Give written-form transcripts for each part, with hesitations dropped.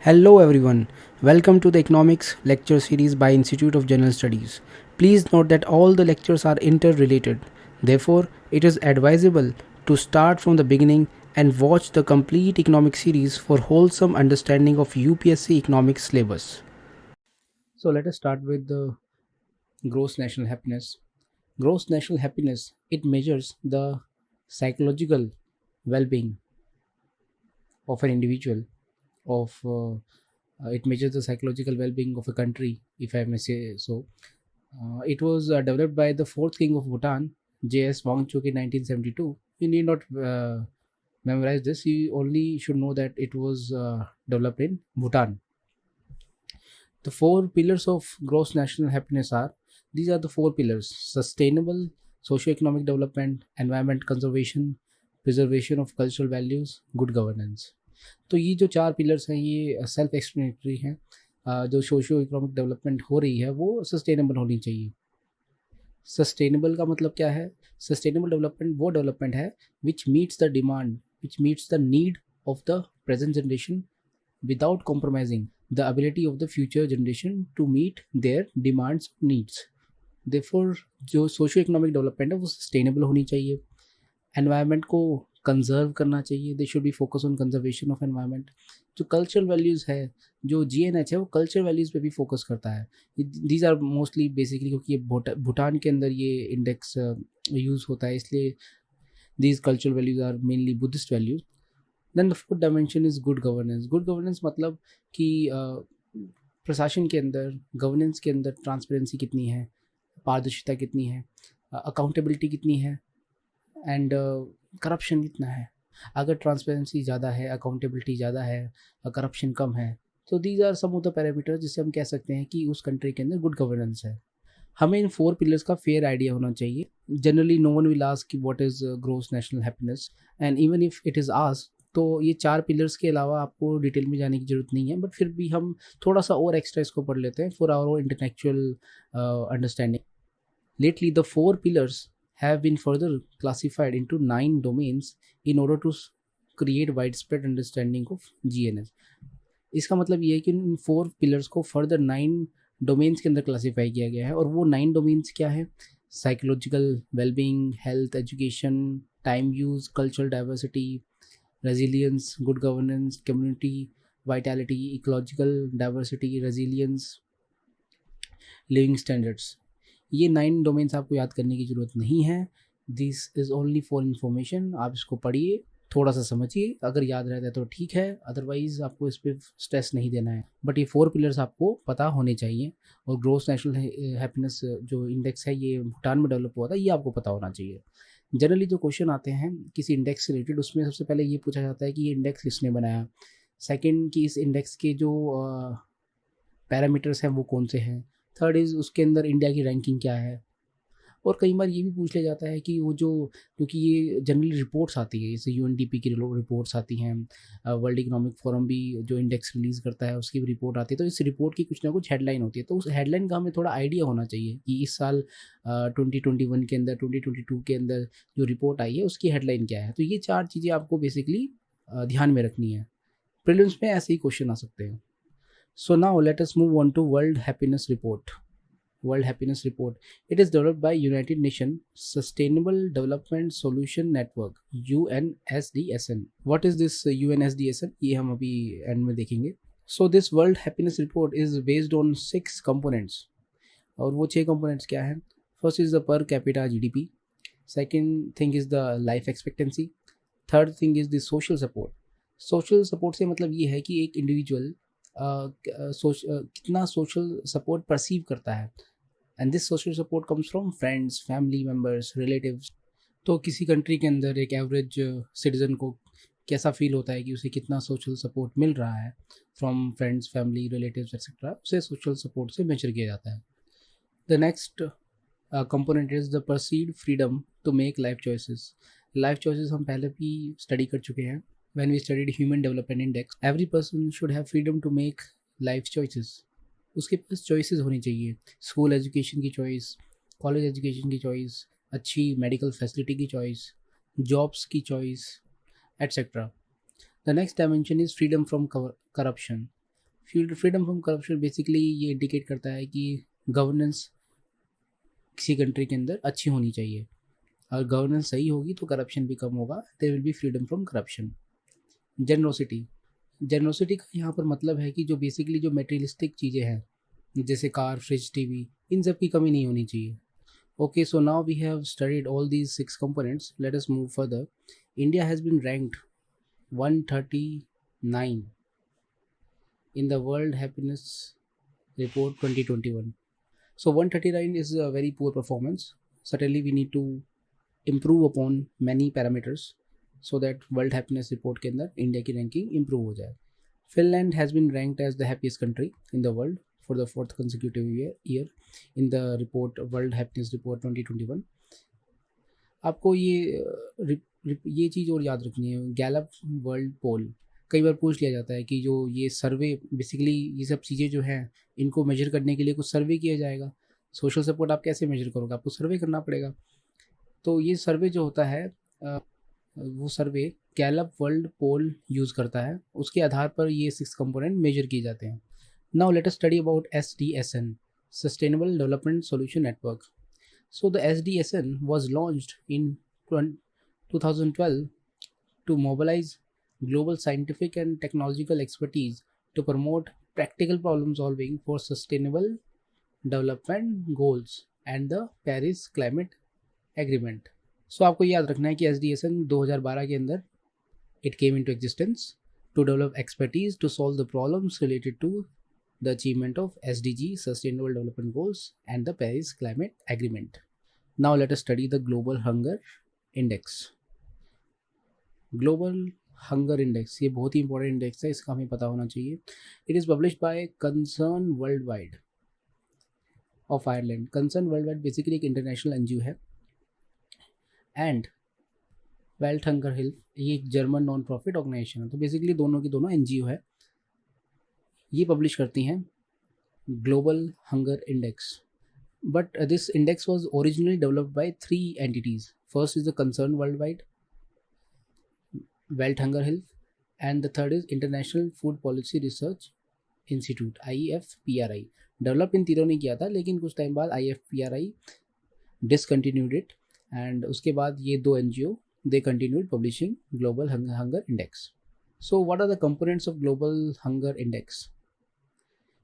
Hello everyone, welcome to the economics lecture series by Institute of General Studies. Please note that all the lectures are interrelated. Therefore, it is advisable to start from the beginning and watch the complete economic series for wholesome understanding of UPSC economics syllabus. So let us start with the gross national happiness. Gross national happiness, it measures the psychological well-being of an individual of it measures the psychological well-being of a country, if I may say so. It was developed by the fourth king of Bhutan, J.S. Wangchuk, in 1972. You need not memorize this. You only should know that it was developed in Bhutan. The four pillars of gross national happiness are, these are the four pillars: sustainable socio-economic development, environment conservation, preservation of cultural values, good governance. तो ये जो चार pillars हैं ये self explanatory हैं. जो socio economic development हो रही है वो सस्टेनेबल होनी चाहिए. सस्टेनेबल का मतलब क्या है? सस्टेनेबल डेवलपमेंट वो डेवलपमेंट है विच meets the demand, which meets the need of the present generation without compromising the ability of the future generation to meet their demands needs. Therefore जो सोशियो इकोनॉमिक डेवलपमेंट है वो sustainable होनी चाहिए. Environment को conserve करना चाहिए. They should be focus on conservation of environment. जो cultural values है, जो GNH है, वो कल्चरल वैल्यूज़ पे भी फोकस करता है. दीज आर मोस्टली बेसिकली क्योंकि ये भूटान के अंदर ये इंडेक्स यूज़ होता है, इसलिए these cultural values are mainly Buddhist values. Then the fourth dimension is good governance. Good governance मतलब कि प्रशासन के अंदर, गवर्नेंस के अंदर ट्रांसपेरेंसी कितनी है, पारदर्शिता कितनी है, अकाउंटेबिलिटी कितनी है, एंड करप्शन कितना है. अगर ट्रांसपेरेंसी ज़्यादा है, अकाउंटेबिलिटी ज़्यादा है, करप्शन कम है, तो these are some of the parameters जिससे हम कह सकते हैं कि उस कंट्री के अंदर गुड गवर्नेंस है. हमें इन फोर पिलर्स का फेयर आइडिया होना चाहिए. Generally no one will ask कि what is gross national happiness, and even if it is asked तो ये चार पिलर्स के अलावा आपको डिटेल में जाने की ज़रूरत नहीं है. बट फिर भी हम थोड़ा सा और एक्स्ट्रा इसको पढ़ लेते हैं for our intellectual understanding. Lately, the four pillars have been further classified into 9 domains in order to create widespread understanding of GNS. इसका मतलब ये है कि इन 4 पिलर्स को फर्दर 9 डोमेन्स के अंदर क्लासीफाई किया गया है. और वो 9 डोमेन्स क्या है? Psychological wellbeing, health, education, time use, cultural diversity, resilience, good governance, community vitality, ecological diversity, resilience, living standards. ये 9 डोमेन्स आपको याद करने की ज़रूरत नहीं है. This is only for information. आप इसको पढ़िए, थोड़ा सा समझिए, अगर याद रहता है तो ठीक है, अदरवाइज़ आपको इस पर स्ट्रेस नहीं देना है. बट ये 4 पिलर्स आपको पता होने चाहिए. और ग्रोस नेशनल हैप्पीनेस जो इंडेक्स है ये भूटान में डेवलप हुआ था, ये आपको पता होना चाहिए. जनरली जो क्वेश्चन आते हैं किसी इंडेक्स से रिलेटेड, उसमें सबसे पहले ये पूछा जाता है कि ये इंडेक्स किसने बनाया. सेकेंड कि इस इंडेक्स के जो पैरामीटर्स हैं वो कौन से हैं. थर्ड इज़ उसके अंदर इंडिया की रैंकिंग क्या है. और कई बार ये भी पूछ लिया जाता है कि वो जो, क्योंकि ये जनरली रिपोर्ट्स आती है, जैसे UNDP की रिपोर्ट्स आती हैं, वर्ल्ड इकोनॉमिक फोरम भी जो इंडेक्स रिलीज़ करता है उसकी भी रिपोर्ट आती है, तो इस रिपोर्ट की कुछ ना कुछ हेडलाइन होती है. तो उस हेडलाइन का हमें थोड़ा आइडिया होना चाहिए कि इस साल 2021 के अंदर, 2022 के अंदर जो रिपोर्ट आई है उसकी हेडलाइन क्या है. तो ये 4 चीज़ें आपको बेसिकली ध्यान में रखनी है. प्रीलिम्स में ऐसे ही क्वेश्चन आ सकते हैं. So now let us move on to World Happiness Report. World Happiness Report. It is developed by United Nations Sustainable Development Solution Network, UNSDSN. What is this UNSDSN? ये हम अभी एंड में देखेंगे. So this World Happiness Report is based on 6 components. और वो 6 components क्या हैं? First is the per capita GDP. Second thing is the life expectancy. Third thing is the social support. Social support से मतलब ये है कि एक इंडिविजुअल कितना सोशल सपोर्ट परसीव करता है. And this social support comes from friends, family members, relatives. तो किसी कंट्री के अंदर एक एवरेज सिटीज़न को कैसा फील होता है कि उसे कितना सोशल सपोर्ट मिल रहा है from friends, family, relatives etcetera, उसे सोशल सपोर्ट से मेजर किया जाता है. The next component is the perceived freedom to make life choices. Life choices हम पहले भी स्टडी कर चुके हैं. When we studied Human Development Index, every person should have freedom to make life choices. उसके पास choices होनी चाहिए. स्कूल एजुकेशन की चॉइस, कॉलेज एजुकेशन की चॉइस, अच्छी मेडिकल फैसिलिटी की चॉइस, जॉब्स की choice, etcetera. The next dimension is freedom from corruption. Freedom from corruption basically ये indicate करता है कि गवर्नेंस किसी कंट्री के अंदर अच्छी होनी चाहिए। अगर गवर्नेंस सही होगी तो करप्शन भी कम होगा, there will be freedom from corruption. Generosity, generosity का यहाँ पर मतलब है कि जो बेसिकली जो मेटेरियलिस्टिक चीज़ें हैं जैसे कार, फ्रिज, टीवी, इन सब की कमी नहीं होनी चाहिए। Okay, so now we have studied all these 6 components. Let us move further. India has been ranked 139 in the World Happiness Report 2021. So 139 is a very poor performance. Certainly we need to improve upon many parameters so that World Happiness Report के अंदर India की ranking improve हो जाए। Finland has been ranked as the happiest country in the world for the fourth consecutive year in the report World Happiness Report 2021. आपको ये चीज़ और याद रखनी है, गैलप वर्ल्ड पोल कई बार पूछ लिया जाता है कि जो ये सर्वे बेसिकली ये सब चीज़ें जो हैं इनको मेजर करने के लिए कुछ सर्वे किया जाएगा। सोशल सपोर्ट आप कैसे मेजर करोगे, आपको सर्वे करना पड़ेगा। तो ये सर्वे जो होता है वो सर्वे गैलप वर्ल्ड पोल यूज़ करता है, उसके आधार पर ये 6 कंपोनेंट मेजर किए जाते हैं। Now let us study about SDSN, sustainable development solution network. So the SDSN was launched in 2012 to mobilize global scientific and technological expertise to promote practical problem solving for sustainable development goals and the Paris Climate Agreement. So आपको याद रखना है कि SDSN 2012 के अंदर it came into existence to develop expertise to solve the problems related to the achievement of SDG Sustainable Development Goals and the Paris Climate Agreement. Now let us study the Global Hunger Index. Global Hunger Index ये बहुत ही important index है, इसका हमें पता होना चाहिए। It is published by Concern Worldwide of Ireland. Concern Worldwide basically एक international NGO है एंड वेल्थ हंगर हेल्थ ये एक जर्मन नॉन प्रॉफिट ऑर्गेनाइजेशन है। तो बेसिकली दोनों की दोनों NGO है, ये पब्लिश करती हैं global Hunger index. But this index was originally developed by 3 entities. First is the concern world wide, wealth hunger health, and the third is international food policy research institute IFPRI। Develop in तीनों ने किया था, लेकिन कुछ time बाद IFPRI discontinued it and उसके बाद ये 2 NGO they continued publishing Global Hunger Index. So what are the components of Global Hunger Index?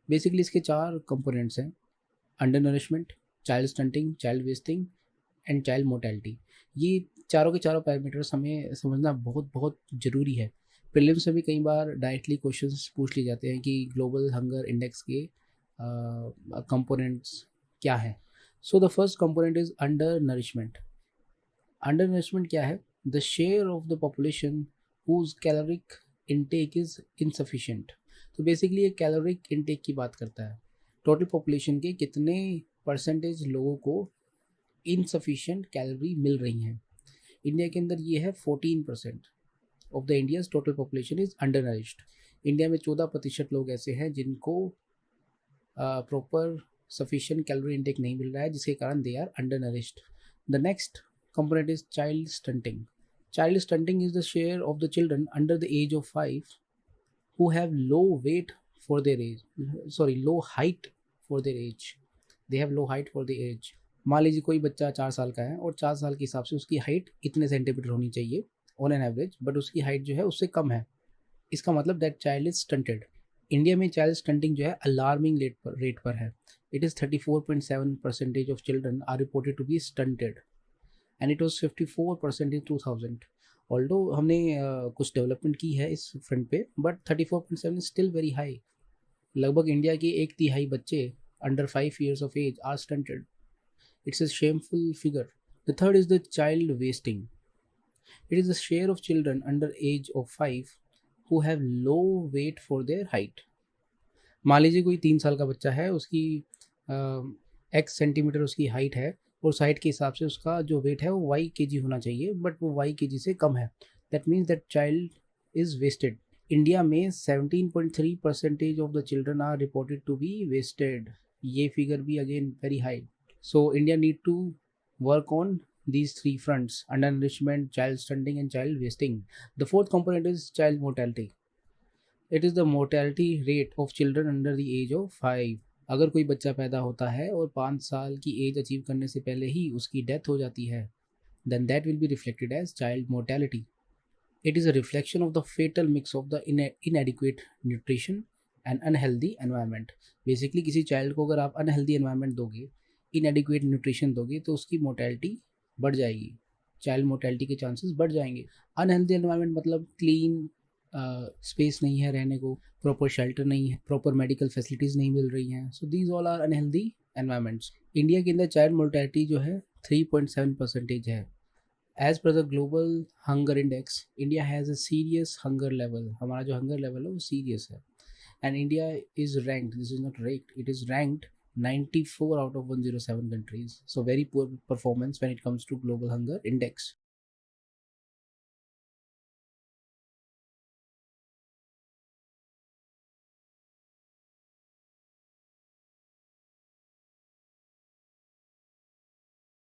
Basically इसके 4 कंपोनेंट्स हैं, undernourishment, child stunting, child wasting and child mortality. ये चारों के चारों parameters हमें समझना बहुत बहुत ज़रूरी है। प्रीलिम्स में भी कई बार डायरेक्टली क्वेश्चंस पूछ लिए जाते हैं कि ग्लोबल हंगर इंडेक्स के कंपोनेंट्स क्या हैं। So the first component is undernourishment. Undernourishment क्या है? The share of the population whose caloric intake is insufficient. तो बेसिकली ये कैलोरिक इनटेक की बात करता है, टोटल पॉपुलेशन के कितने परसेंटेज लोगों को इनसफिशिएंट कैलोरी मिल रही हैं। इंडिया के अंदर ये है 14% of the India's total population is under nourished. India में 14% लोग ऐसे हैं जिनको प्रॉपर सफिशिएंट कैलोरी इनटेक नहीं मिल रहा है, जिसके कारण they are undernourished. The next component is child stunting. Child stunting is the share of the children under the age of 5 who have low weight for their age, low height for their age, they have low height for their age। मान लीजिए कोई बच्चा 4 साल का है और 4 साल के हिसाब से उसकी हाइट इतने सेंटीमीटर होनी चाहिए ऑन एन एवरेज, बट उसकी हाइट जो है उससे कम है, इसका मतलब that child is stunted. India में चाइल्ड स्टंटिंग जो है अलार्मिंग रेट पर है। It is 34.7% of children are reported to be stunted and it was 54% in 2000। Although हमने कुछ डेवलपमेंट की है इस फ्रंट पे, but 34.7 is still very high. लगभग इंडिया के 1/3 बच्चे under 5 years of age are stunted. It's a shameful figure. The third is the child wasting. It is the share of children under age of 5 who have low weight for their height. मान लीजिए कोई 3 साल का बच्चा है, उसकी x centimetre उसकी height है और उस हाइट के हिसाब से उसका जो वेट है वो y kg होना चाहिए, बट वो y kg से कम है। That means that child is wasted. India में 17.3% of the children are reported to be wasted. ये फिगर भी again very high. So India need to work on these 3 fronts: undernourishment, child stunting and child wasting. The fourth component is child mortality. It is the mortality rate of children under the age of 5। अगर कोई बच्चा पैदा होता है और 5 साल की as achieve करने से पहले ही उसकी डेथ हो जाती है, then that will be reflected as child mortality. It is a reflection of the fatal mix of the inadequate nutrition and unhealthy environment. Basically किसी child को अगर आप unhealthy environment दोगे, inadequate nutrition दोगे, तो उसकी mortality बढ़ जाएगी, चाइल्ड मोर्टेलिटी के चांसेस बढ़ जाएंगे। अनहेल्दी एनवायरनमेंट मतलब क्लीन स्पेस नहीं है रहने को, प्रॉपर शेल्टर नहीं है, प्रॉपर मेडिकल फैसिलिटीज़ नहीं मिल रही हैं, so these all are unhealthy environments. India के अंदर चाइल्ड मोर्टेलिटी जो है 3.7% है। एज पर the Global Hunger Index, India has a serious hunger level. हमारा जो हंगर लेवल है वो सीरियस है, and India is ranked, this is not wrecked, it is ranked 94 out of 107 countries. So very poor performance when it comes to global hunger index.